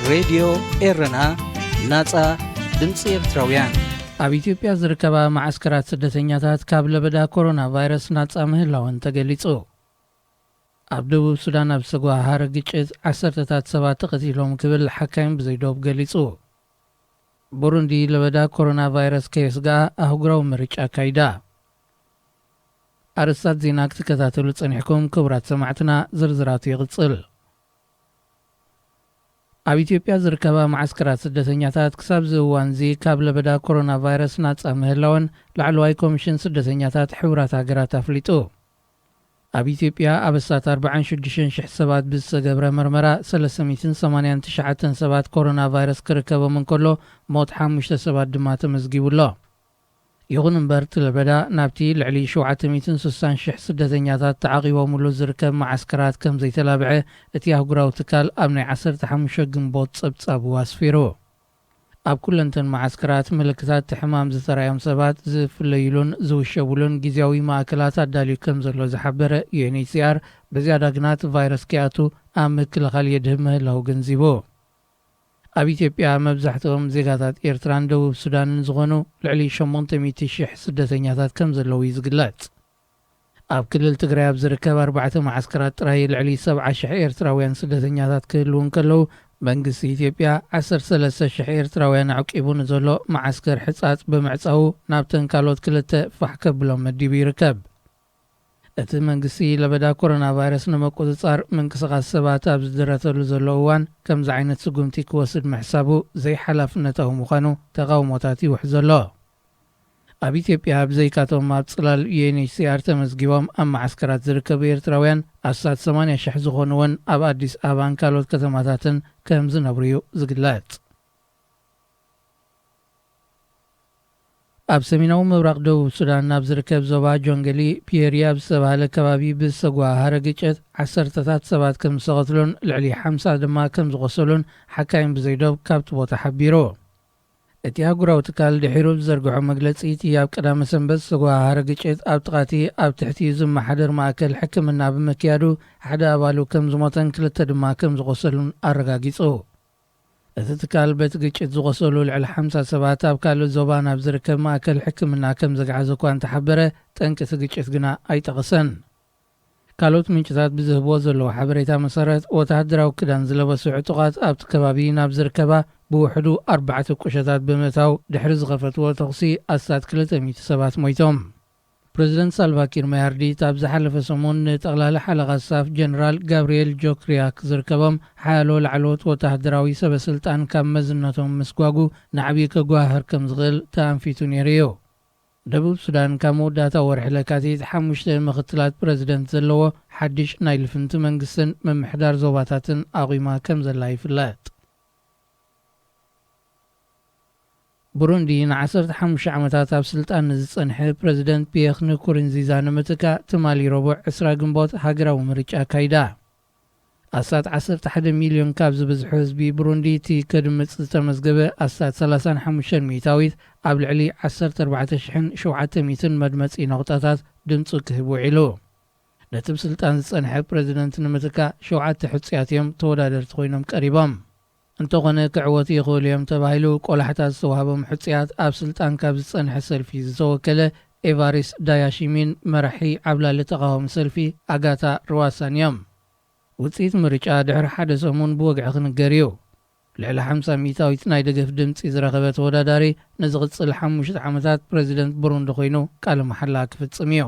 ሬድዮ ኤረና ናጻ ድምፂ ኤርትራውያን ኣብ ኢትዮጵያ ዝርከባ ማዓስከራት ስደተኛታት ካብ ለበዳ ኮሮና ቫይረስ ናጻ ምህላውን ተገሊጹ። ኣብ ደቡብ ሱዳን ኣብ ሰጓሃረ ግጭት 10 ሰባት ተቐቲሎም ክብል ሓካይም ብዘይዶብ ገሊጹ። ቡሩንዲ ለበዳ ኮሮና ቫይረስ ከየስጋ ኣህጉራዊ ምርጫ ካይዳ። ኣርስታት ዜና ክትከታተሉ ጸኒሕኩም ክቡራት ሰማዕትና ዝርዝራቱ ይቕጽል። ኣብ ኢትዮጵያ ዝርከባ ማዓስከራት ስደተኛታት ክሳብ ዝእዋን እዚ ካብ ለበዳ ኮሮና ቫይረስ ናጻ ምህላውን ላዕለዋይ ኮሚሽን ስደተኛታት ሕቡራት ሃገራት ኣፍሊጡ። ኣብ ኢትዮጵያ ኣብ እሳት 46,000 ሰባት ብዝተገብረ መርመራ 389 ሰባት ኮሮና ቫይረስ ክርከቦም እንከሎ ሞት 5 ሰባት ድማ ተመዝጊቡሎ። ይኹን እምበር ለበዳ ናብቲ ልዕሊ 760,000 ስደተኛታት ተዓቂቦምሉ ዝርከብ ማዓስከራት ከም ዘይተላብዐ እቲ ኣህጉራዊ ትካል ኣብ ናይ 15 ግንቦት ጸብጻብ ኣስፊሩ። ኣብ ኩለንተን ማዓስከራት ምልክታት ሕማም ዝተራዮም ሰባት ዝፍለይሉን ዝውሸቡሉን ጊዜያዊ ማእከላት ኣዳልዩ ከም ዘሎ ዝሓበረ UNHCR ብዝያዳ ግና እቲ ቫይረስ ከኣቱ ኣብ ምክልኻል የድህብ ምህላው ገንዚቡ። ኣብ ኢትዮጵያ መብዛሕትኦም ዜጋታት ኤርትራን ደቡብ ሱዳንን ዝኾኑ ልዕሊ 800,000 ስደተኛታት ከም ዘለዉ ዝግለጽ። ኣብ ክልል ትግራይ ኣብ ዝርከብ 4 ማዓስከራት ጥራይ ልዕሊ 70,000 ኤርትራውያን ስደተኛታት ክህልው እንከለዉ መንግስቲ ኢትዮጵያ 13,000 ኤርትራውያን ዓቂቡ ንዘሎ ማዓስከር ሕጻጽ ብምዕጻው ናብተን ካልኦት ክልተ ፋሕ ከብሎም መዲቡ ይርከብ። እቲ መንግስቲ ለበዳ ኮሮና ቫይረስ ንመቆፅጻር ምንቅስቓስ ሰባት ኣብ ዝድረተሉ ዘሎ እዋን ከምዚ ዓይነት ስጉምቲ ክወስድ ምሕሳቡ ዘይሓላፍነታዊ ምዃኑ ተቃውሞታት ይውሕዝ ዘሎ። ኣብ ኢትዮጵያ ብዘይካቶም ኣብ ጽላል UNHCR ተመዝጊቦም ኣብ ማዓስከራት ዝርከቡ ኤርትራውያን ኣሳት 80,000 ዝኾኑ እውን ኣብ ኣዲስ ኣበባን ካልኦት ከተማታትን ከም ዝነብሩ እዩ ዝግለጽ። ኣብ ሰሜናዊ ምብራቕ ደቡብ ሱዳን ናብ ዝርከብ ዞባ ጆንገሊ ፒየርያ ብዝተባሃለ ከባቢ ብዝተጓሃረ ግጭት 10 ሰባት ከም ዝተቐትሉን ልዕሊ 50 ድማ ከም ዝቆሰሉን ሓካይም ብዘይዶብ ካብቲ ቦታ ሓቢሩ። እቲ ኣህጉራዊ ትካል ድሒሩ ብዘርግሖ መግለጺ እቲ ኣብ ቀዳመ ሰንበት ዝተጓሃረ ግጭት ኣብ ጥቓቲ ኣብ ትሕቲ ዝመሓደር ማእከል ሕክምና ብምክያዱ ሓደ ኣባሉ ከም ዝሞተን 2 ድማ ከም ዝቆሰሉን ኣረጋጊጹ። እቲ ትካል በቲ ግጭት ዝቆሰሉ ልዕሊ 50 ሰባት ኣብ ካልእ ዞባ ናብ ዝርከብ ማእከል ሕክምና ከም ዘገዓዘ እኳ እንተሓበረ ጠንቂ እቲ ግጭት ግና ኣይጠቕሰን። ካልኦት ምንጭታት ብዝህቦ ዘለዎ ሓበሬታ መሰረት ወተሃደራዊ ክዳን ዝለበሱ ዕጡቓት ኣብቲ ከባቢ ናብ ዝርከባ ብውሕዱ 4 ቁሸታት ብምእታው ድሕሪ ዝኸፈትዎ ተኽሲ ኣሳት 200 ሰባት ሞይቶም። ፕረዚደንት ሳልቫኪር ማያርዲት ኣብ ዝሓለፈ ሰሙን ንጠቕላሊ ሓለቓ ስታፍ ጀነራል ጋብርኤል ጆክሪያክ ዝርከቦም ሓያሎ ላዕለዎት ወተሃደራዊ ሰበስልጣን ካብ መዝነቶም ምስጓጉ ንዓብዪ ከጓህር ከም ዝኽእል ተኣንፊቱ ነይሩ እዩ። ደቡብ ሱዳን ካብ መወዳእታ ወርሒ ለካቲት 5 ምክትላት ፕረዚደንት ዘለዎ ሓድሽ ናይ ልፍንቲ መንግስትን ምምሕዳር ዞባታትን ኣቑማ ከም ዘላ ይፍለጥ። ቡሩንዲ ን15 ዓመታት ኣብ ስልጣን ዝጸንሐ ፕረዚደንት ፒየር ንኩሩንዚዛ ንምትካእ ትማሊ ረቡዕ 20 ግንቦት ሃገራዊ ምርጫ ካይዳ። ኣሳት 11 ሚልዮን ካብ ዝበዝሑ ህዝቢ ቡሩንዲ እቲ ከድምጽ ዝተመዝገበ ኣሳት 35 ሚእታዊት ኣብ ልዕሊ 14,700 መድመጺ ነቑጣታት ድምፂ ክህብ ውዒሉ። ነቲ ብስልጣን ዝጸንሐ ፕረዚደንት ንምትካእ 7 ሕጹያት እዮም ተወዳደርቲ ኮይኖም ቀሪቦም። እንተኾነ ክዕወት ይኽእሉ እዮም ተባሂሉ ቆላሕታት ዝተዋህቦም ሕጹያት ኣብ ስልጣን ካብ ዝጸንሐ ሰልፊ ዝተወከለ ኤቫሪስ ዳያሺሚን መራሒ ዓብላሊ ተቃዋሚ ሰልፊ ኣጋታ ሩዋሳን እዮም። ውፅኢት ምርጫ ድሕሪ ሓደ ሰሙን ብወግዒ ክንገር እዩ። ልዕሊ 50 ሚእታዊት ናይ ደገፍ ድምፂ ዝረኸበ ተወዳዳሪ ንዝቕጽል 5 ዓመታት ፕረዚደንት ቡሩንዲ ኮይኑ ቃለ መሓላ ክፍጽም እዩ።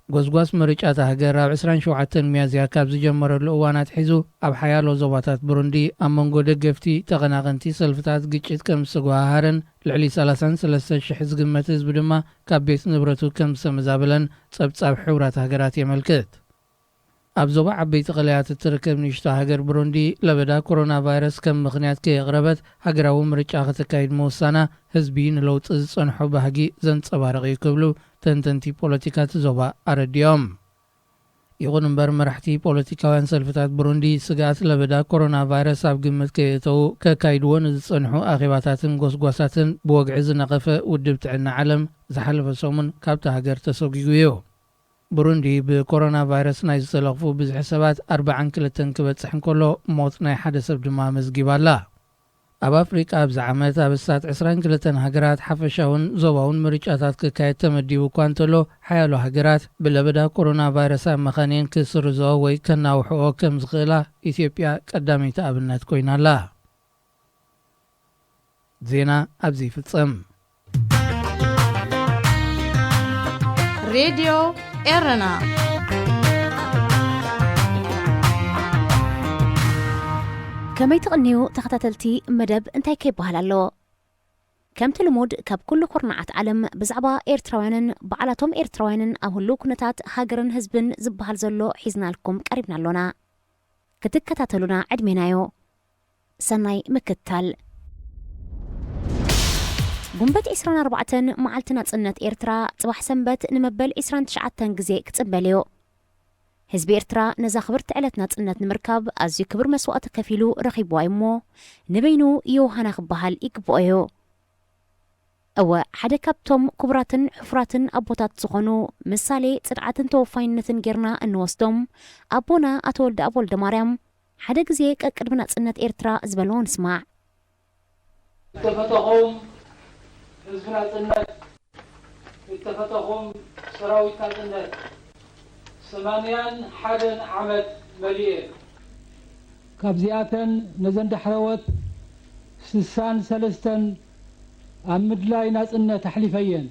ጎስጓስ ምርጫት ሃገር ኣብ 27 ሚያዝያ ካብ ዝጀመረሉ እዋናት ሒዙ ኣብ ሓያሎ ዞባታት ቡሩንዲ ኣብ መንጎ ደገፍቲ ተቐናቐንቲ ሰልፍታት ግጭት ከም ዝተጓሃረን ልዕሊ 33,000 ዝግመት ህዝቢ ድማ ካብ ቤት ንብረቱ ከም ዝተመዛበለን ጸብጻብ ሕቡራት ሃገራት የመልክት። ኣብ ዞባ ዓበይቲ ቀለያት እትርከብ ንእሽቶ ሃገር ቡሩንዲ ለበዳ ኮሮና ቫይረስ ከም ምኽንያት ከየቕረበት ሃገራዊ ምርጫ ክትካይድ ምውሳና ህዝቢ ንለውጢ ዝጸንሖ ባህጊ ዘንጸባርቕ እዩ ክብሉ ተንተንቲ ፖለቲካ እቲ ዞባ ኣረዲዮም። ይኹን እምበር መራሕቲ ፖለቲካውያን ሰልፍታት ቡሩንዲ ስጋት ለበዳ ኮሮና ቫይረስ ኣብ ግምት ከየእተዉ ከካይድዎ ንዝጸንሑ ኣኼባታትን ጎስጓሳትን ብወግዒ ዝነቐፈ ውድብ ጥዕና ዓለም ዝሓለፈ ሰሙን ካብቲ ሃገር ተሰጊጉ እዩ። ብሩንዲ ብኮሮና ቫይረስ ናይ ዝተለኽፉ ብዙሕ ሰባት 42 ክበጽሕ እንከሎ ሞት ናይ ሓደ ሰብ ድማ መዝጊባላ። ኣብ ኣፍሪቃ ኣብዚ ዓመት ኣብ እሳት 22 ሃገራት ሓፈሻውን ዞባውን ምርጫታት ክካየድ ተመዲቡ እኳ እንተሎ ሓያሎ ሃገራት ብለበዳ ኮሮና ቫይረስ ኣብ መኻኔን ክስርዝኦ ወይ ከናውሕኦ ከም ዝኽእላ ኢትዮጵያ ቀዳመይቲ ኣብነት ኮይናላ። ዜና ኣብዚ ይፍጸም። ሬድዮ ኤረና كما يتغنيو تختاتلتي مدب انتاي كيبهال اللو كم تلمود كاب كل قرنعات عالم بزعبا إيرتراوانن بعلاتهم إيرتراوانن أهلو كنتات هاجرن هزبن زبهال زلو حيزنا لكم قريبنا اللونا كتكتاتلونا عدمينايو سناي مكتال بومبت إسران 4 معالتنا تسنت إيرترا صباح سنبت نمبل إسران 9 جزي كتباليو حزب إيرترا نزا خبرت علتنا تسنت نمركب أزي كبر مسوقات كفيلو رخيبو أيمو نبينو يوهانا خبهال إكبوئيو أو حدا كابتوم كبراتن حفراتن أبوتات سخونو مسالي تسرعاتن توفاينتن جيرنا أنوستوم أبونا أتولد أبولد مريم حدا جزيك أكربنا تسنت إيرترا زبالون اسمع اتفتقهم حزبنا تسنت اتفتقهم سراوي تسنت 81 عمد مليئة كابزياتن نزند حروت 63 أمدلاي ناس إنه تحليفيا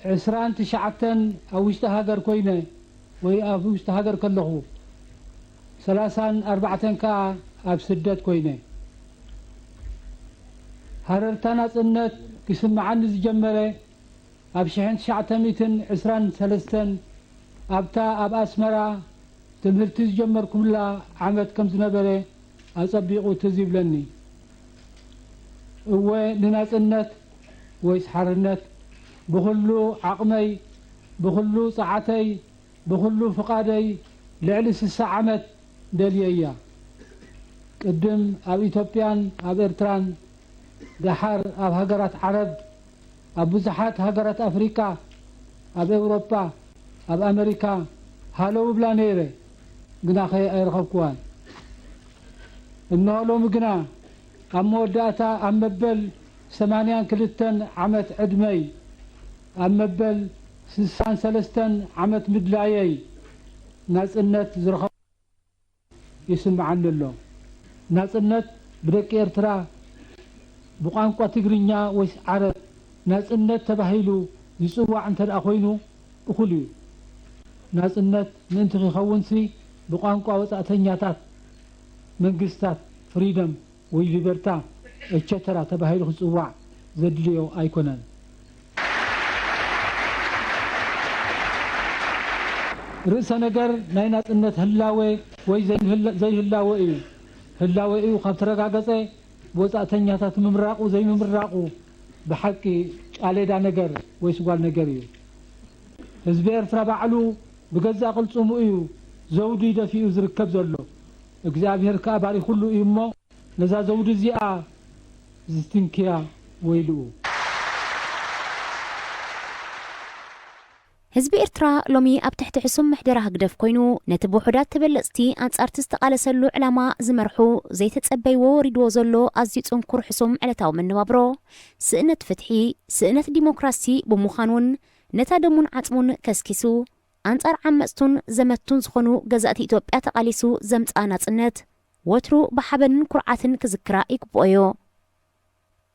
29 أوشت هاجر كوينة وأوشت هاجر كله 34 كا أبسدت كوينة هررتنا ناس إنه كسمع عن الجمرة أبشحن 923 أبتا أب أسمرا تمهرت تجمر كلها عمد كم زنبرة أصبيقو تزيب لني ولناس النت ويسحرنت بخلو عقمي بخلو ساعتي بخلو فقادي لعلس الساعمت دليا قدم أب إثيوبيان أب إرتران دحر أب هجرات عرب أب بزحات هجرات أفريقيا أب أوروبا أب أمريكا هالو بلانيري قنا خي أيرخبكوان إنه لو مقنا أمو داتا أمبل 82 عمت عدمي أمبل 63 عمت مدلايي ناس النت زرخ يسمع عن الله ناس النت بدك إيرترا بقانقوة تقرينيا ويس عرب ناس النت تبهيلو يسوى عن تلأخوينو بخليو ناس النت ننتخي خونسي بقانقوة وسأتنياتات منقستات فريدم ويليبرتا اتشترا تبهيلو خصوع زدليو ايكونان رئيس نجر ناينات النت هلاوي وي زي هلاوي ايو هلاوي ايو خبترقا قصي بوزاتنياتات ممراقو زي ممراقو بحقي عليدا نجر ويسوال نجر ايو هزبير فرابعلو بقزا قلصومو ايو زودي دفيو زركب زلو اكزابير كاباري كلو ايمو نزا زود زيا زستنكيا ويلو حزب إيرترا لومي أب تحت حسم محدرة هقدف كوينو نتبو حدات تبلستي أنت أرتست قالسلو علما زمرحو زي تتسبي ووريد وزلو أزيت أنكر حسم على تاو من نوابرو سئنة فتحي سئنة ديمقراسي بمخانون نتادمون عطمون كسكسو أنت أرعمستون زمتون زخونو جزات إتوبيا تقاليسو زمت آنات النت وترو بحبن كرعاتن كذكرا يكبويو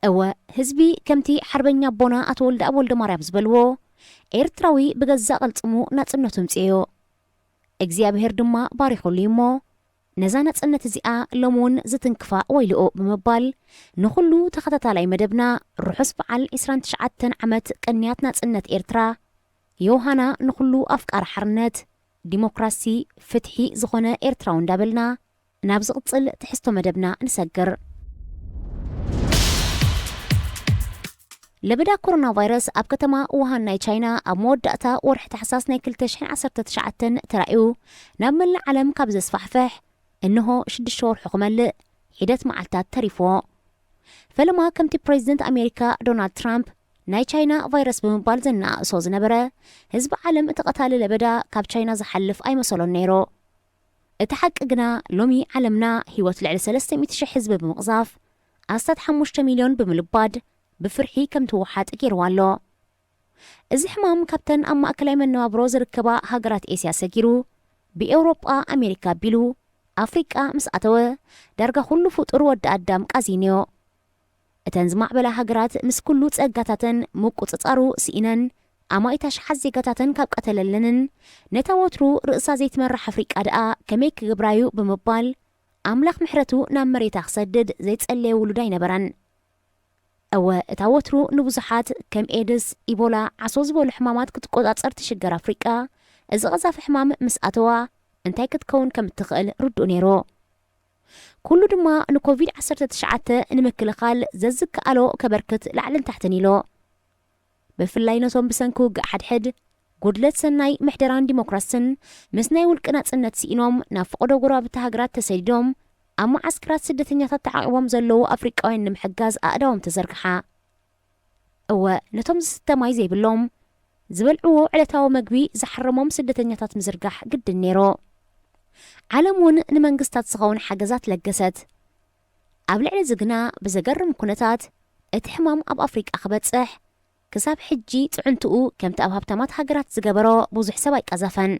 أو هزبي كمتي حربنيا بونا أتولد أبولد مريم زبلوو إيرتراوي بغزا قلتمو ناتسنو تمتيو إكزيابهر دما باريخو ليمو نزا ناتسنة زيقا لومون زتنكفا ويلؤو بمبال نخلو تختتالي مدبنا روحس بعال إسران 9 عمت كنيات ناتسنة إيرترا يوهانا نخلو أفكار حرنت ديمقراسي فتحي زخونة إيرتراون دابلنا نابز قصل تحستو مدبنا نسجر لبدا كورونا فيروس أب كتما وهان ناي تشاينا أب مود داتا ورح تحساس ناي كلتشحن 19 ترأيو نامل العالم كابزس فحفح إنه شد الشور حكمل حدث معلتات تريفو فلما كمتي بريزيدنت أمريكا دونالد ترامب ናይ ቻይና ቫይረስ ብምባል ዘናእሶ ዝነበረ ህዝቢ ዓለም እተቐታሊ ለበዳ ካብ ቻይና ዝሓልፍ ኣይመሰሎን ነይሮ እቲ ሓቂ ግና ሎሚ ዓለምና ህይወት ልዕሊ 300,000 ህዝቢ ብምቕዛፍ ኣስታት 5 ሚልዮን ብምልባድ ብፍርሒ ከም ትወሓጥ ገይርዋ ኣሎ እዚ ሕማም ካብተን ኣብ ማእከላይ መነባብሮ ዝርከባ ሃገራት ኤስያ ሰጊሩ ብኤውሮጳ ኣሜሪካ ኣቢሉ ኣፍሪቃ ምስ ኣተወ ዳርጋ ኩሉ ፍጡር ወዲ ኣዳም ቃዚንዮ እተን ዝማዕበላ ሃገራት ምስ ኩሉ ጸጋታተን ምቁፅጻሩ ስኢነን ኣማይታ ሸሓት ዜጋታተን ካብ ቀተለለንን ነታ ወትሩ ርእሳ ዘይትመራሕ ኣፍሪቃ ደኣ ከመይ ክግብራዩ ብምባል ኣምላኽ ምሕረቱ ናብ መሬታ ክሰድድ ዘይጸለየ ውሉድ ኣይነበረን እወ እታ ወትሩ ንብዙሓት ከም ኤድስ ኢቦላ ዓሶ ዝበሉ ሕማማት ክትቆጻጸር ትሽገር ኣፍሪቃ እዚ ቐዛፊ ሕማም ምስ ኣተዋ እንታይ ክትከውን ከም እትኽእል ርድኡ ነይሩ ኩሉ ድማ ንኮቪድ-19 ንምክልኻል ዘዝከኣሎ ከበርክት ላዕልን ታሕትን ኢሎ ብፍላይ ነቶም ብሰንኪ ውግእ ሓድሕድ ጉድለት ሰናይ ምሕደራን ዲሞክራስን ምስ ናይ ውልቂ ናጽነት ስኢኖም ናብ ፈቕዶ ጎረባብቲ ሃገራት ተሰዲዶም ኣብ ማዓስከራት ስደተኛታት ተዓቂቦም ዘለዉ ኣፍሪቃውያን ንምሕጋዝ ኣእዳዎም ተዘርግሓ እወ ነቶም ዝስተማይ ዘይብሎም ዝበልዕዎ ዕለታዊ መግቢ ዝሓረሞም ስደተኛታት ምዝርጋሕ ግድን ነይሮ ዓለም እውን ንመንግስታት ዝኸውን ሓገዛት ለገሰት ኣብ ልዕሊ ዝግና ብዘገርም ኩነታት እቲ ሕማም ኣብ ኣፍሪቃ ክበጽሕ ክሳብ ሕጂ ጽዕንትኡ ከምቲ ኣብ ሃብታማት ሃገራት ዝገበሮ ብዙሕ ሰብ ኣይቀዘፈን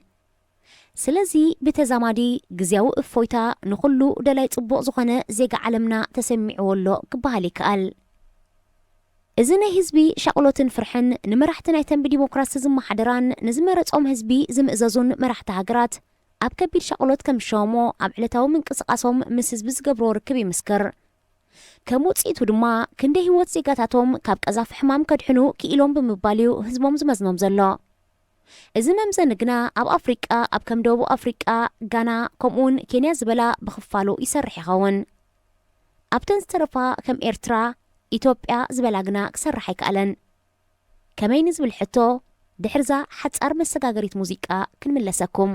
ስለዚ ብተዛማዲ ግዝያዊ እፎይታ ንኹሉ ደላይ ጽቡቕ ዝኾነ ዜጋ ዓለምና ተሰሚዕዎ ኣሎ ክበሃል ይከኣል እዚ ናይ ህዝቢ ሻቕሎትን ፍርሕን ንመራሕቲ ናይተን ብዲሞክራሲ ዝመሓደራን ንዝመረጾም ህዝቢ ዝምእዘዙን መራሕቲ ሃገራት ኣብ ከቢድ ሻቕሎት ከም ሸሞ ኣብ ዕለታዊ ምንቅስቓሶም ምስ ህዝቢ ዝገብሮ ርክብ ይምስክር ከም ውፅኢቱ ድማ ክንደይ ህይወት ዜጋታቶም ካብ ቀዛፊ ሕማም ከድሕኑ ክኢሎም ብምባል እዩ ህዝቦም ዝመዝኖም ዘሎ እዚ መምዘኒ ግና ኣብ ኣፍሪቃ ኣብ ከም ደቡብ ኣፍሪቃ ጋና ከምኡውን ኬንያ ዝበላ ብኽፋሉ ይሰርሕ ይኸውን ኣብተን ዝተረፋ ከም ኤርትራ ኢትዮጵያ ዝበላ ግና ክሰርሕ ኣይከኣለን ከመይ ንዝብል ሕቶ ድሕርዛ ሓጻር መሰጋገሪት ሙዚቃ ክንምለሰኩም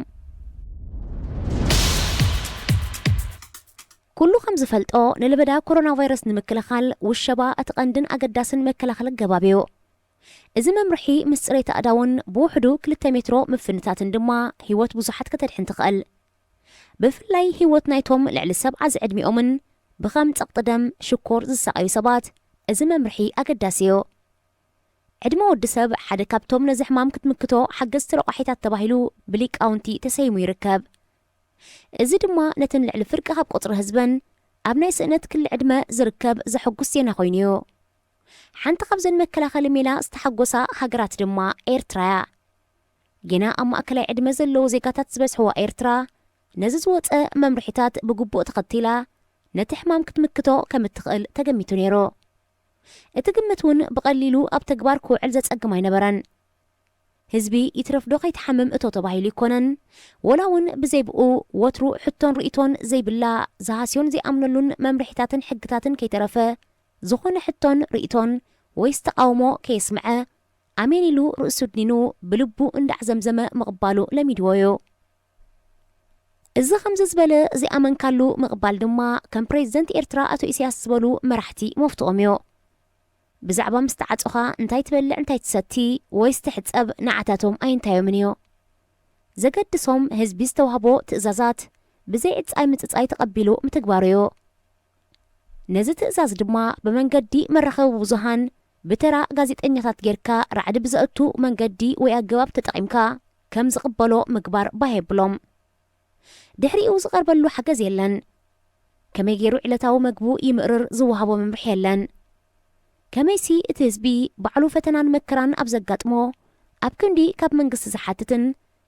ኩሉ ከም ዝፈልጦ ንለበዳ ኮሮና ቫይረስ ንምክልኻል ውሸባ እቲ ቀንድን ኣገዳስን መከላኸሊ ገባብዩ እዚ መምርሒ ምስ ጽሬት ኣእዳውን ብውሕዱ 2 ሜትሮ ምፍንታትን ድማ ህይወት ብዙሓት ከተድሕን ትኽእል ብፍላይ ህይወት ናይቶም ልዕሊ 70 ዕድሚኦምን ብኸም ጸቕጢ ደም ሽኮር ዝሰቃዩ ሰባት እዚ መምርሒ ኣገዳሲ እዩ ዕድመ ወዲ ሰብ ሓደ ካብቶም ነዚ ሕማም ክትምክቶ ሓገዝቲ ረቑሒታት ተባሂሉ ብሊቃውንቲ ተሰይሙ ይርከብ እዚ ድማ ነትን ልዕሊ ፍርቂ ካብ ቁፅሪ ህዝበን ኣብ ናይ ስእነት ክሊ ዕድመ ዝርከብ ዘሐጉስ ዜና ኮይኑ እዩ ሓንቲ ካብዘን መከላኸሊ ሜላ ዝተሓጎሳ ሃገራት ድማ ኤርትራ ገና ኣብ ማእከላይ ዕድመ ዘለዉ ዜጋታት ዝበዝሕዋ ኤርትራ ነዚ ዝወፀ መምርሒታት ብግቡእ ተኸቲላ ነቲ ሕማም ክትምክቶ ከም እትኽእል ተገሚቱ ነይሩ እቲ ግምት እውን ብቐሊሉ ኣብ ተግባር ክውዕል ዘጸግም ኣይነበረን ህዝቢ ይትረፍዶ ከይተሓምም እቶ ተባሂሉ ይኮነን ወላ እውን ብዘይብኡ ወትሩ ሕቶን ርእቶን ዘይብላ ዝሃስዮን ዘይኣምነሉን መምርሒታትን ሕግታትን ከይተረፈ ዝኾነ ሕቶን ርእቶን ወይ ዝተቃውሞ ከየስምዐ ኣሜን ኢሉ ርእሱ ድኒኑ ብልቡ እንዳዕዘምዘመ ምቕባሉ ለሚድዎ እዩ እዚ ከምዚ ዝበለ ዘይኣመንካሉ ምቕባል ድማ ከም ፕሬዚደንት ኤርትራ ኣቶ ኢሳያስ ዝበሉ መራሕቲ መፍትኦም እዩ ብዛዕባ ምስተዓጽኻ እንታይ ትበልዕ እንታይ ትሰቲ ወይ ስትሕጸብ ንዓታቶም ኣይንታዮምን እዩ ዘገድሶም ህዝቢ ዝተዋህቦ ትእዛዛት ብዘይ ዕጻይ ምጽጻይ ተቐቢሉ ምትግባሩ እዩ ነዚ ትእዛዝ ድማ ብመንገዲ መራኸቢ ብዙሃን ብተራ ጋዜጠኛታት ጌርካ ራዕዲ ብዘእቱ መንገዲ ወይ ኣገባብ ተጠቒምካ ከም ዝቕበሎ ምግባር ባየብሎም ድሕሪኡ ዝቐርበሉ ሓገዝ የለን ከመይ ገይሩ ዕለታዊ መግቡ ይምእርር ዝወሃቦ መምርሒ የለን ከመይሲ እቲ ህዝቢ ባዕሉ ፈተናን መከራን ኣብ ዘጋጥሞ ኣብ ክንዲ ካብ መንግስቲ ዝሓትትን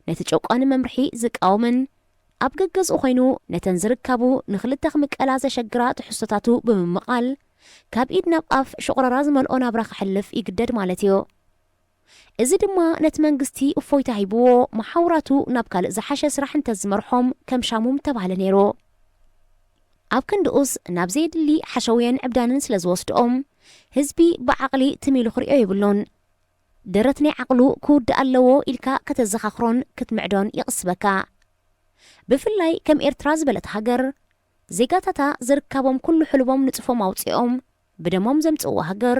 ነቲ ጨቋኒ መምርሒ ዝቃወምን ኣብ ገገዝኡ ኮይኑ ነተን ዝርከቡ ንኽልተ ክምቀላ ዘሸግራ ትሕሶታቱ ብምምቓል ካብ ኢድ ናብ ኣፍ ሽቑረራ ዝመልኦ ናብራ ክሕልፍ ይግደድ ማለት እዩ እዚ ድማ ነቲ መንግስቲ እፎይታ ሂብዎ መሓውራቱ ናብ ካልእ ዝሓሸ ስራሕ እንተዝመርሖም ከም ሻሙም ተባህለ ነይሩ ኣብ ክንድኡስ ናብ ዘይድሊ ሓሸውየን ዕብዳንን ስለ ዝወስድኦም ህዝቢ ብዓቕሊ ትሚሉ ክሪኦ ይብሉን ደረት ናይ ዓቕሉ ክውድእ ኣለዎ ኢልካ ከተዘኻኽሮን ክትምዕዶን ይቕስበካ ብፍላይ ከም ኤርትራ ዝበለት ሃገር ዜጋታታ ዝርከቦም ኩሉ ሕልቦም ንጽፎም ኣውፂኦም ብደሞም ዘምጽእዎ ሃገር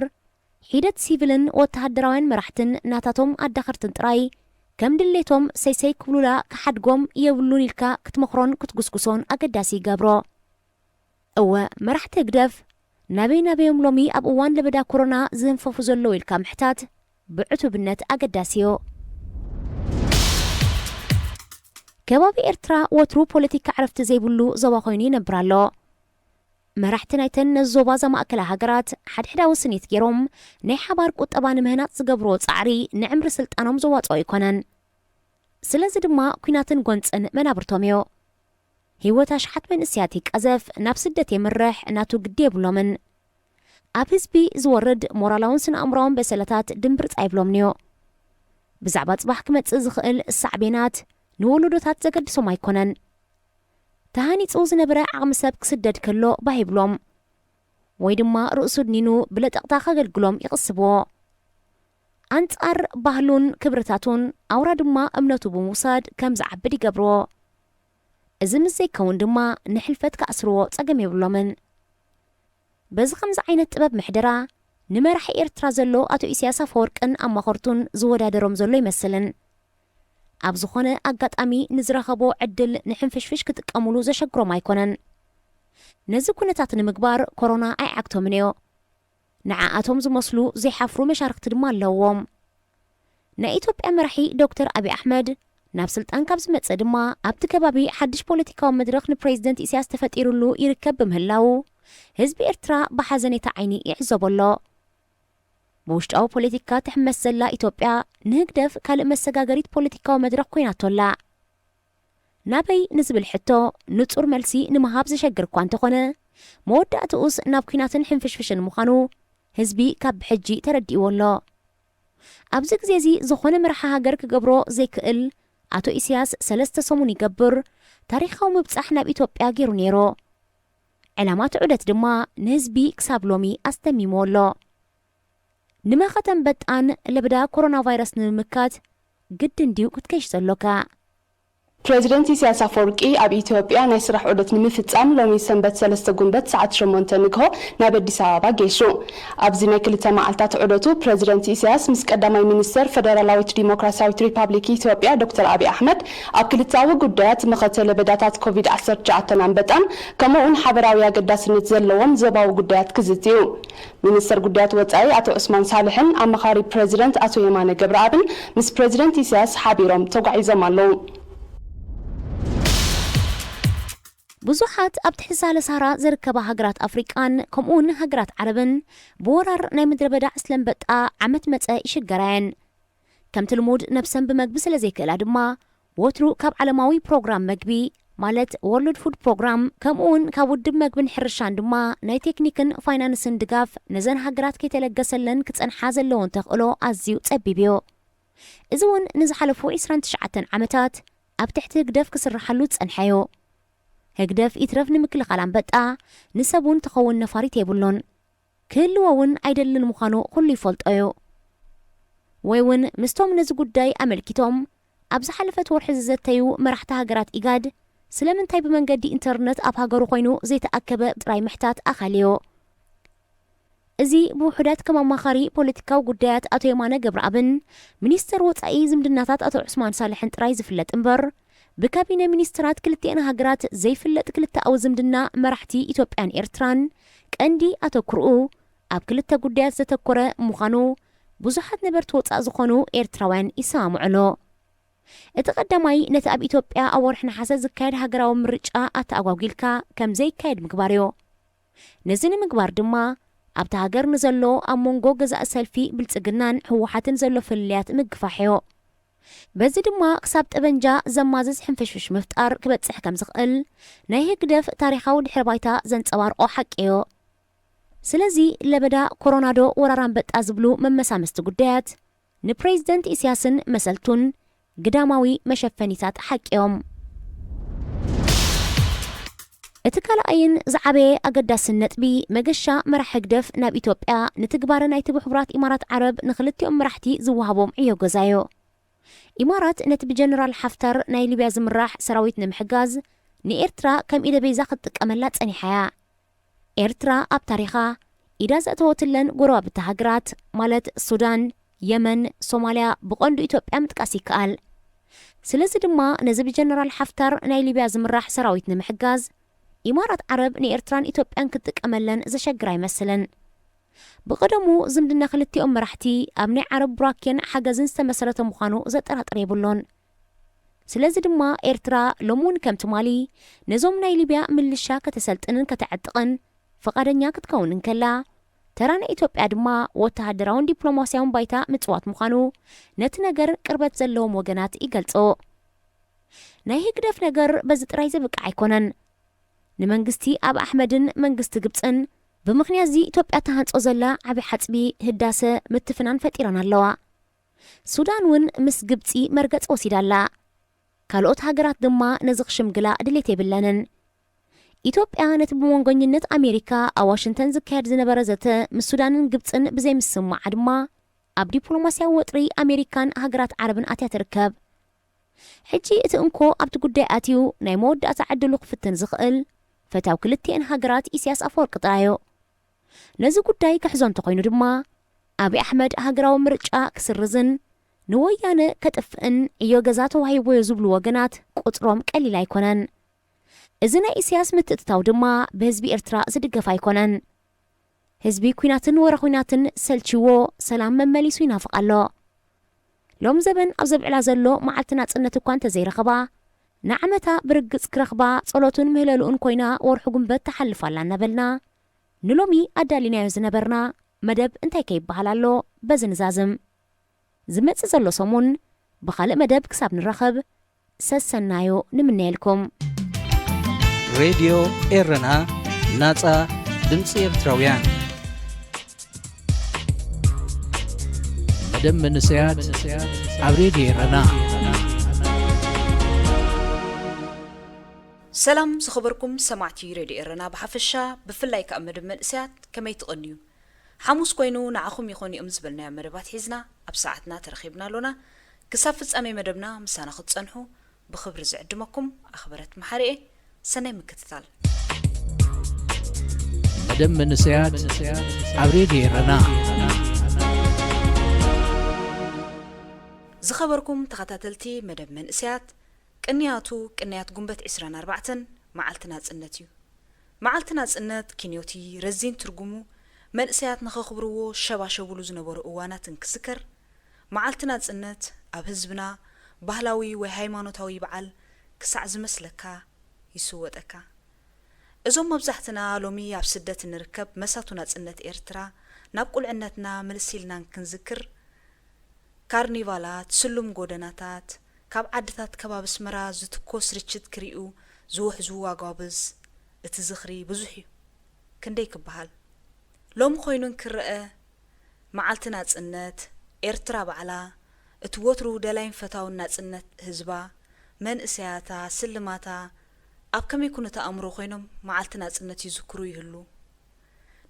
ሒደት ሲቪልን ወተሃደራውያን መራሕትን ናታቶም ኣዳኸርትን ጥራይ ከም ድሌቶም ሰይሰይ ክብሉላ ክሓድጎም የብሉን ኢልካ ክትመኽሮን ክትጉስጉሶን ኣገዳሲ ይገብሮ እወ መራሕቲ ህግደፍ ናበዮም ሎሚ ኣብ እዋን ለበዳ ኮሮና ዝህንፈፉ ዘለዉ ኢልካ ምሕታት ብዕቱብነት ኣገዳሲዮ ከባቢ ኤርትራ ወትሩ ፖለቲካ ዕረፍቲ ዘይብሉ ዞባ ኮይኑ ይነብር ኣሎ መራሕቲ ናይተን ነዞባ ዘማእከላ ሃገራት ሓድሕዳ ውስኔት ገይሮም ናይ ሓባር ቁጠባ ንምህናት ዝገብሮ ጻዕሪ ንዕምሪ ስልጣኖም ዘዋፅኦ ይኮነን ስለዚ ድማ ኩናትን ጎንፅን መናብርቶም እዮ ህይወት ኣሽሓት መንእስያት ይቀዘፍ ናብ ስደት የምርሕ እናቱ ግዲ የብሎምን ኣብ ህዝቢ ዝወርድ ሞራላውን ስነኣእምሮውን በሰለታት ድንብር ጻይብሎምን እዮ ብዛዕባ ጽባሕ ክመጽእ ዝኽእል ሳዕቤናት ንወለዶታት ዘገድሶም ኣይኮነን ተሃኒጹ ዝነበረ ዓቕሚ ሰብ ክስደድ ከሎ ባሂብሎም ወይ ድማ ርእሱ ድኒኑ ብለጠቕታ ከገልግሎም ይቕስብዎ ኣንጻር ባህሉን ክብርታቱን ኣውራ ድማ እምነቱ ብምውሳድ ከም ዝዓብድ ይገብርዎ እዚ ምስ ዘይከውን ድማ ንሕልፈት ከኣስርዎ ጸገም የብሎምን በዚ ከምዚ ዓይነት ጥበብ ምሕደራ ንመራሒ ኤርትራ ዘሎ ኣቶ ኢሳያስ ኣፈወርቅን ኣማኸርቱን ዝወዳደሮም ዘሎ ይመስልን ኣብ ዝኾነ ኣጋጣሚ ንዝረኸቦ ዕድል ንሕንፍሽፍሽ ክጥቀሙሉ ዘሸግሮም ኣይኮነን ነዚ ኩነታት ንምግባር ኮሮና ኣይዓግቶምን እዮ ንዓኣቶም ዝመስሉ ዘይሓፍሩ መሻርክቲ ድማ ኣለዎም ናይ ኢትዮጵያ መራሒ ዶክተር አብይ ኣሕመድ ናብ ስልጣን ካብ ዝመጽእ ድማ ኣብቲ ከባቢ ሓድሽ ፖለቲካዊ መድረኽ ንፕሬዚደንት ኢሳያስ ተፈጢሩሉ ይርከብ ብምህላው ህዝቢ ኤርትራ ብሓዘኔታ ዓይኒ ይዕዘበሎ በውሽጣዊ ፖለቲካ ትሕመስ ዘላ ኢትዮጵያ ንህግደፍ ካልእ መሰጋገሪት ፖለቲካዊ መድረኽ ኮይናቶላ ናበይ ንዝብል ሕቶ ንጹር መልሲ ንምሃብ ዝሸግር እኳ እንተኾነ መወዳእትኡስ ናብ ኩናትን ሕንፍሽፍሽን ምዃኑ ህዝቢ ካብ ብሕጂ ተረዲእዎ ኣሎ ኣብዚ ግዜ እዚ ዝኾነ መራሒ ሃገር ክገብሮ ዘይክእል ኣቶ ኢሳያስ 3 ሰሙን ይገብር ታሪኻዊ ምብጻሕ ናብ ኢትዮጵያ ገይሩ ነይሩ ዕላማት ዑደት ድማ ንህዝቢ ክሳብ ሎሚ ኣስተሚምዎ ኣሎ ንመኸተን በጣን ለበዳ ኮሮና ቫይረስ ንምምካት ግድን ድዩ ክትከይሽ ዘሎካ ፕሬዚደንት ኢሳያስ አፈወርቂ ኣብ ኢትዮጵያ ናይ ስራሕ ዑደት ንምፍጻም ሎሚ ሰንበት 3 ጉንበት ሰዓት 8 ንግሆ ናብ ኣዲስ ኣበባ ገይሹ ኣብዚ ናይ ክልተ መዓልታት ዑደቱ ፕሬዚደንት ኢሳያስ ምስ ቀዳማይ ሚኒስተር ፌደራላዊት ዲሞክራሲያዊት ሪፓብሊክ ኢትዮጵያ ዶክተር አብይ ኣሕመድ ኣብ ክልታዊ ጉዳያት መኸተ ለበዳታት ኮቪድ-19 አንበጣን ከምኡውን ሓበራዊ ኣገዳስነት ዘለዎም ዞባዊ ጉዳያት ክዝትዩ ሚኒስተር ጉዳያት ወጻኢ ኣቶ ዑስማን ሳልሕን ኣማኻሪ ፕሬዚደንት ኣቶ የማነ ገብረአብን ምስ ፕሬዚደንት ኢሳያስ ሓቢሮም ተጓዒዞም ኣለዉ ብዙሓት ኣብ ትሕቲ ሳህለ ሰሃራ ዝርከባ ሃገራት ኣፍሪቃን ከምኡውን ሃገራት ዓረብን ብወራር ናይ ምድረ በዳ ዕስለንበጣ ዓመት መፀ ይሽገራየን ከምቲ ልሙድ ነብሰን ብመግቢ ስለ ዘይክእላ ድማ ወትሩ ካብ ዓለማዊ ፕሮግራም መግቢ ማለት ወርልድ ፉድ ፕሮግራም ከምኡውን ካብ ውድብ መግብን ሕርሻን ድማ ናይ ቴክኒክን ፋይናንስን ድጋፍ ነዘን ሃገራት ከይተለገሰለን ክጸንሓ ዘለዎን ተኽእሎ ኣዝዩ ጸቢብ እዩ እዚ እውን ንዝሓለፉ 29 ዓመታት ኣብ ትሕቲ ህግደፍ ክስርሓሉ ጸንሐዮ ህግደፍ ይትረፍ ንምክልኻል አንበጣ ንሰቡን ተኸውን ነፋሪት የብሎን ክህልዎውን ኣይደልን ምዃኑ ኩሉ ይፈልጦዩ ወይ እውን ምስቶም ነዚ ጉዳይ ኣመልኪቶም ኣብ ዝሓለፈት ወርሒ ዝዘተዩ መራሕቲ ሃገራት ኢጋድ ስለምንታይ ብመንገዲ ኢንተርነት ኣብ ሃገሩ ኮይኑ ዘይተኣከበ ጥራይ ምሕታት ኣኻልዮ እዚ ብውሕዳት ከም ኣማኻሪ ፖለቲካዊ ጉዳያት ኣቶ የማነ ገብረአብን ሚኒስተር ወጻኢ ዝምድናታት ኣቶ ዑስማን ሳልሕን ጥራይ ዝፍለጥ እምበር ብካቢነ ሚኒስትራት ክልቲአን ሃገራት ዘይፍለጥ ክልተኣዊ ዝምድና መራሕቲ ኢትዮጵያን ኤርትራን ቀንዲ ኣተኩርኡ ኣብ ክልተ ጉዳያት ዘተኮረ ምዃኑ ብዙሓት ነበርቲ ወጻእ ዝኾኑ ኤርትራውያን ይሰማምዑሎ እቲ ቀዳማይ ነቲ ኣብ ኢትዮጵያ ኣብ ወርሒ ነሓሰ ዝካየድ ሃገራዊ ምርጫ ኣተኣጓጊልካ ከም ዘይካየድ ምግባር እዩ ነዚ ንምግባር ድማ ኣብቲ ሃገር ንዘሎ ኣብ መንጎ ገዛእ ሰልፊ ብልጽግናን ህወሓትን ዘሎ ፍልያት ምግፋሕ እዩ በዚ ድማ ክሳብ ጠበንጃ ዘማዝዝ ሕንፍሽፍሽ ምፍጣር ክበጽሕ ከም ዝኽእል ናይ ህግደፍ ታሪኻዊ ድሕረ ባይታ ዘንጸባርቆ ሓቂ እዩ ስለዚ ለበዳ ኮሮናዶ ወራራን በጣ ዝብሉ መመሳመስቲ ጉዳያት ንፕሬዚደንት ኢሳያስን መሰልቱን ግዳማዊ መሸፈኒታት ሓቂዮም እቲ ካልኣይን ዝዓበየ ኣገዳስን ነጥቢ መገሻ መራሒ ህግደፍ ናብ ኢትዮጵያ ንትግባረ ናይቲ ብሕቡራት ኢማራት ዓረብ ንኽልቲኦም መራሕቲ ዝወሃቦም ዕዮ ገዛ እዩ ኢማራት ነቲ ብጀነራል ሓፍታር ናይ ሊብያ ዝምራሕ ሰራዊት ንምሕጋዝ ንኤርትራ ከም ኢደ ቤዛ ክትጥቀመላ ጸኒሓያ ኤርትራ ኣብ ታሪኻ إذا زأتوتلن قراب التهجرات مالت السودان يمن صوماليا بقندو إثيوبيا متقاسي كال سلازي دما نزب جنرال حفتر ناي ليبيا زمراح سراويتنا محجاز إمارات عرب ني إرتران إثيوبيا كتقملن زشجرا يمثلن بقدمو زمدنا خلتي مرحتي أبني عرب براكين حجزن استمسرت مخانو زترات ريبولون سلازي دما إرترا لمون كم تمالي نزوم ناي ليبيا من الشاكة تسلطنن كتعتقن فقادنيا كتكونن كلا ترانا إثيوبيا دما وتهدراون دبلوماسيون بايتا متوات مخانو نت نجر قربت زلهم وجنات يقلصو ناي هكدف نجر بزت رايزة بقى يكونن نمنجستي أب أحمدن منجست جبتن بمخنيا زي إثيوبيا تهانصو زلا عبي حتبي هداسة متفنان فتيران اللوا سودان ون مس جبتي مرقت أوسيدالا كالوت هاجرات دما نزغ شمقلا دليتي بلانن إثيوبيا نتبوانغونينت أمريكا أو واشنطن زكاد زنبرة زته من السودان جبتن بزي مسمع عدما أب دبلوماسيا وطري أمريكان هاجرات عربن أتيا تركب حجي إتنكو أب تقودي أتيو نايمود أتعدلو قفتن زغقل فتاو كلتين هاجرات إسياس أفور قطايو نزو قداي كحزون تقوينو دما أبي أحمد هاجراو مرجع كسرزن نويانا كتفن إيو غزاتو هايبو يزوبلو وغنات قطروم كالي يكونن إذن إسياس متتتاو دما بهزبي إرترا زدقفا يكونن هزبي كويناتن ورا كويناتن سلچوو سلام ممليسو ينافق اللو لوم زبن أو زبع لازلو معالتنا تسنتو كوانتا زي رخبا نعمتا برقص كرخبا صلوتون مهلالون كوينا ورحو قنبت تحلفا لنا بلنا نلومي أدالينا يوزنبرنا مدب انتاي كيب بحالالو بزن زازم زمت زلو صمون بخالق مدب كساب نرخب سسنايو نمنيلكم راديو إيرنا ناتا دمسي إرتراويان مدب منسيات عبريدي إيرنا سلام زخبركم سمعتي راديو إيرنا بحفشة بفلاي كأمد منسيات كما يتغنيو حموس كوينو نعاكم يخوني أمزبلنا مدبات حيزنا أبساعتنا ترخيبنا لنا كسافز أمي مدبنا مسانا خد صنحو بخبر زعدمكم أخبرت محارئة سنة مكتتال مدب منسيات عبريدي رنا زخبركم تخطاتلتي مدب منسيات كنيات قنبت 24 معالتنا تسنتيو معالتنا تسنت كنيوتي رزين ترقمو منسيات نخخبرو شباشبولو زنبور اوانات انكسكر معالتنا تسنت اب هزبنا ባህላዊ ወይ ሃይማኖታዊ በዓል ክሳዕ ዝመስለካ ይስወጠካ እዞም መብዛሕትና ሎሚ ኣብ ስደት ንርከብ መሳቱ ናጽነት ኤርትራ ናብ ቁልዕነትና መልሲልናን ክንዝክር ካርኒቫላት ስሉም ጎደናታት ካብ ዓድታት ከባቢ ስመራ ዝትኮስ ርችት ክሪኡ ዝውሕዙ ዋጋብዝ እቲ ዝኽሪ ብዙሕ እዩ ክንደይ ክበሃል ሎም ኮይኑን ክርአ መዓልቲ ናጽነት ኤርትራ በዓላ እቲ ወትሩ ደላይን ፈታውን ናጽነት ህዝባ መንእስያታ ስልማታ ኣብ ከመይ ኩነታ ኣእምሮ ኮይኖም መዓልቲ ናጽነት ይዝክሩ ይህሉ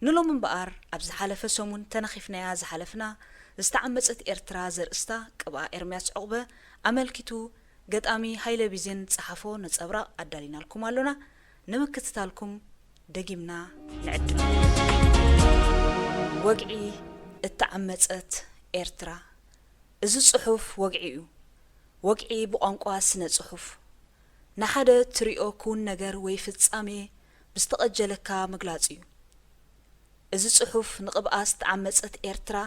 ንሎም እምበኣር ኣብ ዝሓለፈ ሰሙን ተነኺፍናያ ዝሓለፍና ዝተዓመፀት ኤርትራ ዘርእስታ ቅብኣ ኤርምያስ ዕቑበ ኣመልኪቱ ገጣሚ ሃይለ ቢዜን ጸሓፎ ነጸብራቕ ኣዳሊናልኩም ኣሎና ንምክትታልኩም ደጊምና ንዕድም ወግዒ እተዓመፀት ኤርትራ እዚ ጽሑፍ ወግዒ እዩ ወግዒ ብቋንቋ ስነ ጽሑፍ ንሓደ ትሪኦ ኩን ነገር ወይ ፍጻሜ ብዝተቐጀለካ ምግላጽ እዩ እዚ ጽሑፍ ንቕብኣ ዝተዓመፀት ኤርትራ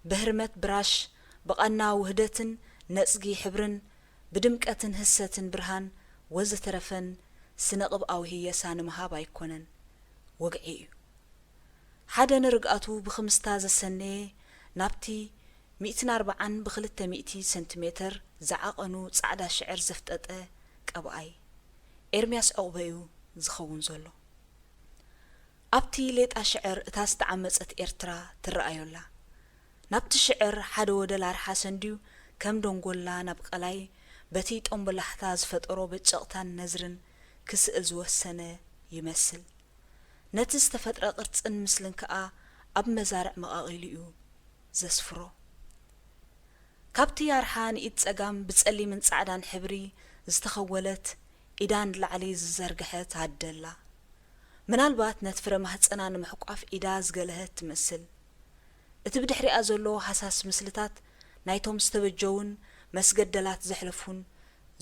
بهرمت براش بقنا وهدتن نسجي حبرن بدمكتن هستن برهان وزترفن سنقب أو هي سان مهابا يكونن وقعي حدا نرقاتو بخمستاز السنة نابتي 140 بخلت 100 سنتيمتر زعقنو صعدا شعر زفتقه قباي إرمياس عقبيو زخون زلو أبتي ليت أشعر تاستعمصت إرترا ترأيولا نبت الشعر حدا ودلار حسنديو كم دونغولا نبقلاي بتي طنبلحتا زفطرو بچقتان نزرن كسئل زوسنه يمثل نتس تفطر قرصن مسلن كا اب مزارع مقاقيليو زسفرو كابتي يارحان يتصقام بصلي من صعدان حبري زتخولت إدان لعلي زرقحت عدلا ምናልባት ነትፍረ ማህፀና ንምሕቋፍ ኢዳ ዝገለህት ትመስል እቲ ብድሕሪኣ ዘሎ ሃሳስ ምስልታት ናይቶም ዝተበጀውን መስገደላት ዘሕለፉን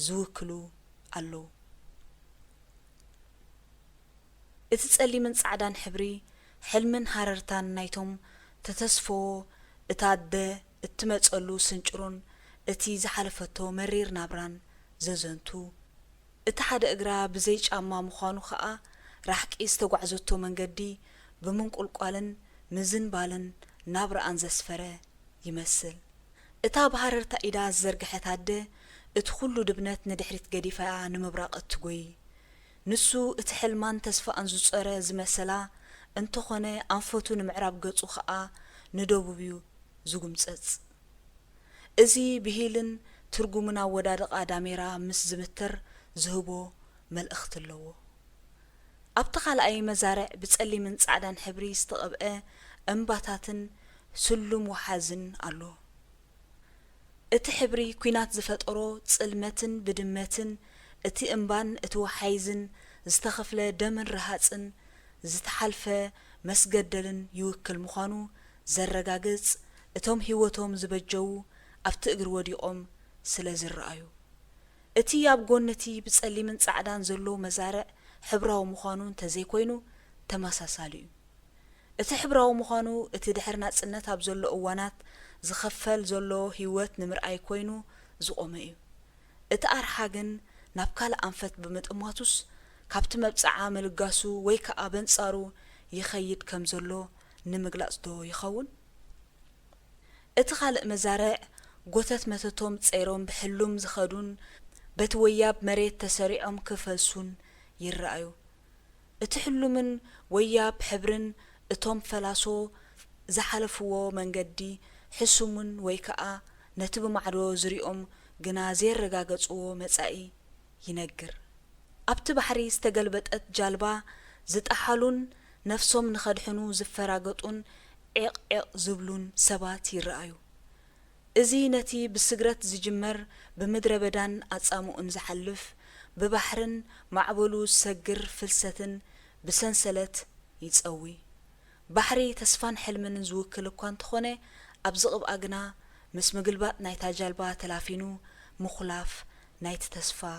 ዝውክሉ ኣለዉ እቲ ጸሊምን ጻዕዳን ሕብሪ ሕልምን ሃረርታን ናይቶም ተተስፎ እታደ እትመጸሉ ስንጭሩን እቲ ዝሓለፈቶ መሪር ናብራን ዘዘንቱ እቲ ሓደ እግራ ብዘይ ጫማ ምዃኑ ከዓ ራሕቂ ዝተጓዕዘቶ መንገዲ ብምንቁልቋልን ምዝንባልን ናብራኣን ዘስፈረ ይመስል እታ ባህረርታ ኢዳ ዝዘርግሐት ኣደ እቲ ኩሉ ድብነት ንድሕሪት ገዲፋያ ንምብራቕ እትጎይ ንሱ እቲ ሕልማን ተስፋኣን ዝጸረ ዝመሰላ እንተኾነ ኣንፈቱ ንምዕራብ ገጹ ከዓ ንደቡብ እዩ ዝጉምፀጽ እዚ ብሂልን ትርጉምን ኣወዳድቓ ዳሜራ ምስ ዝምተር ዝህቦ መልእኽቲ ኣለዎ ኣብቲ ካልኣይ መዛርዕ ብጸሊምን ጻዕዳን ሕብሪ ዝተቐብአ እምባታትን ስሉም ወሓዝን ኣሎ እቲ ሕብሪ ኩናት ዝፈጠሮ ጽልመትን ብድመትን እቲ እምባን እቲ ወሓይዝን ዝተኸፍለ ደምን ረሃጽን ዝተሓልፈ መስገደልን ይውክል ምዃኑ ዘረጋግጽ እቶም ህይወቶም ዝበጀው ኣብቲ እግሪ ወዲቖም ስለ ዝረኣዩ እቲ ኣብ ጎነቲ ብጸሊምን ጻዕዳን ዘሎ መዛርዕ ሕብራዊ ምዃኑ እንተዘይኮይኑ ተመሳሳሊ እዩ እቲ ሕብራዊ ምዃኑ እቲ ድሕሪ ናጽነት ኣብ ዘሎ እዋናት ዝኸፈል ዘሎ ህይወት ንምርኣይ ኮይኑ ዝቆመ እዩ እቲ ኣርሓ ግን ናብ ካልእ ኣንፈት ብምጥማቱስ ካብቲ መብጽዓ መልጋሱ ወይ ከዓ በንጻሩ ይኸይድ ከም ዘሎ ንምግላጽ ዶ ይኸውን እቲ ካልእ መዛርዕ ጎተት መተቶም ጸይሮም ብሕሉም ዝኸዱን በቲ ወያብ መሬት ተሰሪዖም ክፈልሱን ይረኣዩ እቲ ሕሉምን ወያብ ሕብርን እቶም ፈላሶ ዝሓለፍዎ መንገዲ ሕሱሙን ወይ ከዓ ነቲ ብማዕዶ ዝሪኦም ግና ዘረጋገጽዎ መጻኢ ይነግር ኣብቲ ባሕሪ ዝተገልበጠት ጃልባ ዝጠሓሉን ነፍሶም ንኸድሕኑ ዝፈራገጡን ዒቕዒቕ ዝብሉን ሰባት ይረኣዩ እዚ ነቲ ብስግረት ዝጅመር ብምድረ በዳን ኣጻሙኡን ዝሓልፍ ብባሕርን ማዕበሉ ዝሰግር ፍልሰትን ብሰንሰለት ይጸዊ ባሕሪ ተስፋን ሕልምን ዝውክል እኳ እንተኾነ ኣብዚ ቅብኣ ግና ምስ ምግልባጥ ናይታ ጃልባ ተላፊኑ ምኹላፍ ናይቲ ተስፋ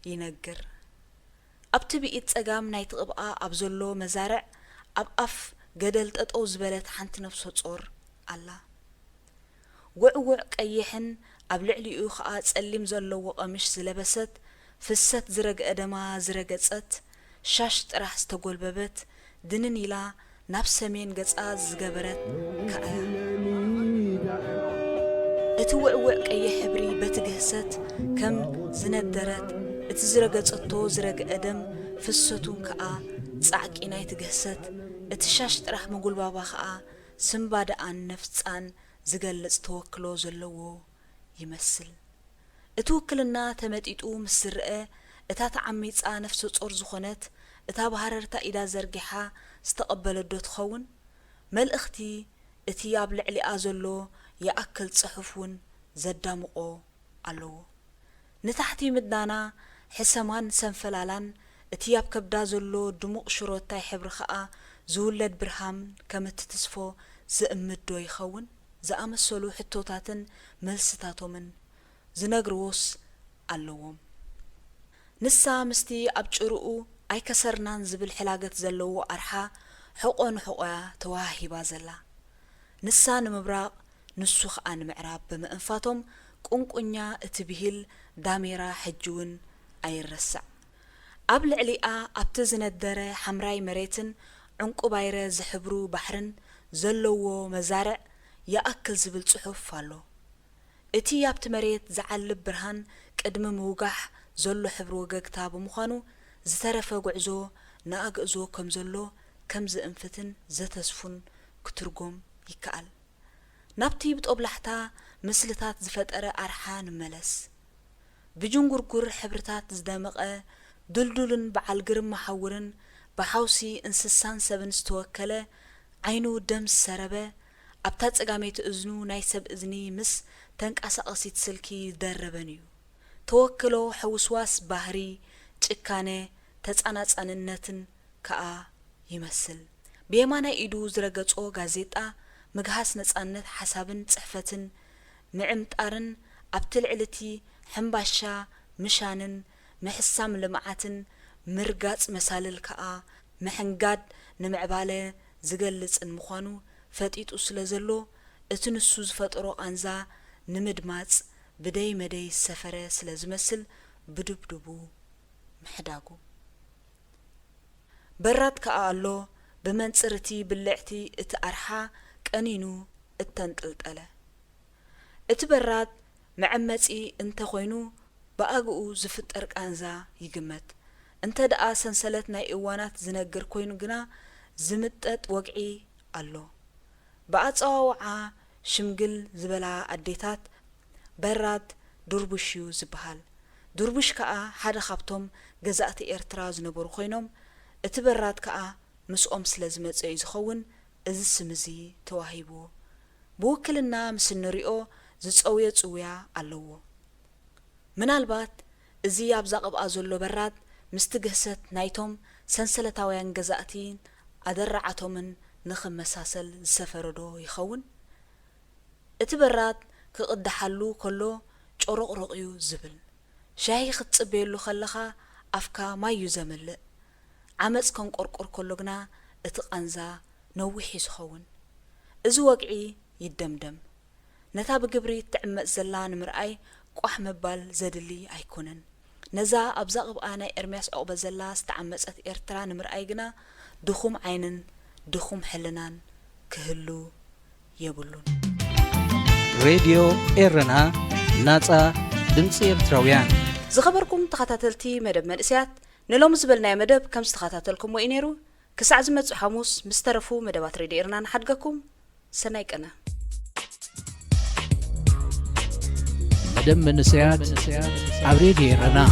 ይነግር ኣብቲ ብኢድ ጸጋም ናይቲ ቅብኣ ኣብ ዘሎ መዛርዕ ኣብ ኣፍ ገደል ጠጠው ዝበለት ሓንቲ ነፍሶ ጾር ኣላ ውዕውዕ ቀይሕን ኣብ ልዕሊኡ ከዓ ጸሊም ዘለዎ ቀምሽ ዝለበሰት ፍሰት ዝረግአ ደማ ዝረገጸት ሻሽ ጥራሕ ዝተጎልበበት ድንን ኢላ ናብ ሰሜን ገጻ ዝገበረት ከኣያ እቲ ውዕውዕ ቀይሕ ሕብሪ በቲ ግህሰት ከም ዝነደረት እቲ ዝረገጸቶ ዝረግአ ደም ፍሰቱን ከዓ ጻዕቂ ናይቲ ግህሰት እቲ ሻሽ ጥራሕ መጉልባባ ከዓ ስምባዳኣን ነፍፃን ዝገልጽ ተወክሎ ዘለዎ ይመስል እቲ ውክልና ተመጢጡ ምስ ዝርአ እታ ተዓሚፃ ነፍሲ ጾር ዝኾነት እታ ባህረርታ ኢዳ ዘርጊሓ ዝተቐበለዶ ትኸውን መልእኽቲ እቲ ኣብ ልዕሊኣ ዘሎ የኣክል ጽሑፍ እውን ዘዳምቆ ኣለዎ ንታሕቲ ምድናና ሕሰማን ሰንፈላላን እቲ ኣብ ከብዳ ዘሎ ድሙቕ ሽሮታይ ሕብሪ ከዓ ዝውለድ ብርሃም ከም እትትስፎ ዝእምዶ ይኸውን ዝኣመሰሉ ሕቶታትን መልስታቶምን ዝነግርዎስ ኣለዎም ንሳ ምስቲ ኣብ ጭርኡ ኣይከሰርናን ዝብል ሕላገት ዘለዎ ኣርሓ ሕቆ ንሕቆያ ተዋሂባ ዘላ ንሳ ንምብራቕ ንሱ ከዓ ንምዕራብ ብምእንፋቶም ቁንቁኛ እቲ ብሂል ዳሜራ ሕጂውን ኣይረሳዕ ኣብ ልዕሊኣ ኣብቲ ዝነደረ ሓምራይ መሬትን ዕንቁ ባይረ ዝሕብሩ ባሕርን ዘለዎ መዛርዕ የኣክል ዝብል ጽሑፍ ኣሎ እቲ ኣብቲ መሬት ዝዓልብ ብርሃን ቅድሚ ምውጋሕ ዘሎ ሕብሪ ወገግታ ብምዃኑ ዝተረፈ ጉዕዞ ንኣግዕዞ ከም ዘሎ ከም ዝእንፍትን ዘተስፉን ክትርጎም ይከኣል ናብቲ ብጦብላሕታ ምስልታት ዝፈጠረ ኣርሓ ንመለስ ብጅንጉርጉር ሕብርታት ዝደመቐ ድልዱልን በዓል ግርማ ሓውርን ብሓውሲ እንስሳን ሰብን ዝተወከለ ዓይኑ ደም ዝሰረበ ኣብታ ጸጋመይቲ እዝኑ ናይ ሰብ እዝኒ ምስ ተንቃሳቐሲት ስልኪ ዝደረበን እዩ ተወክሎ ሕውስዋስ ባህሪ ጭካነ ተጻናጻንነትን ከዓ يمثل بيمانا إيدو زرقصو غازيطا مجهاس نصانت حسابن صحفتن معمطارن ابتلعلتي حنباشا مشانن محسام لمعاتن مرغاص مسالل كا محنغاد نمعباله زغلص مخانو فطيطو سلازلو اتنسو زفطرو انزا نمدماص بداي مداي سفره سلازمسل بدبدبو محداغو برات كالو بمنصرتي بلعتي اتارحا قنينو اتنطلطله اتبرات معمصي انت خوينو باغو زفطر قانزا يغمت انت دአ سنسلت ناي ايوانات زنگر كوينو غنا زمطط وقعي الله باصاوعا شمگل زبلا اديتات برات دربشيو زبحال دربش كا حدا خابتم غزاتي ارترا زنبرو خوينوم اتبرات كا مسኦም ስለዝመጽ ይዝኸውን እዚ ስምዚ ተዋሂቡ በወክልና ምስንሪኦ ዝጸውየ ጽውያ ኣለዎ ምናልባት እዚ ኣብዛ ቀብኣ ዘሎ በራት ምስትገሰት ናይቶም ሰንሰለታውያን ገዛእቲን ኣደራዓቶምን ንኽመሳሰል ዝሰፈረዶ ይኸውን እቲ በራት ክቕዳሓሉ ከሎ ጮሮቕሮቕዩ ዝብል ሻሂ ክትጽበየሉ ከለኻ ኣፍካ ማዩ ዘመልእ عمز كون قرقر كلغنا اتقنزا نوحي يسخون ازو وقعي يدمدم نتا بقبري تعمق زلان مرأي قوح مبال زدلي ايكونن نزا ابزاقب انا ارمياس عقب زلا استعمقت ارتران مرأينا دخوم عينن دخوم حلنان كهلو يبلون راديو إيرنا ناتا دمسي ارتراويان زخبركم تخاتلتي مدب مرئسيات نلوم زبلنا مدب كم استخاتلكم وإنيرو كساع زمت حموس مسترفو مدبات راديو إيرنا نحدقكم سنايك أنا مدب من سياد عبريدي إيرنا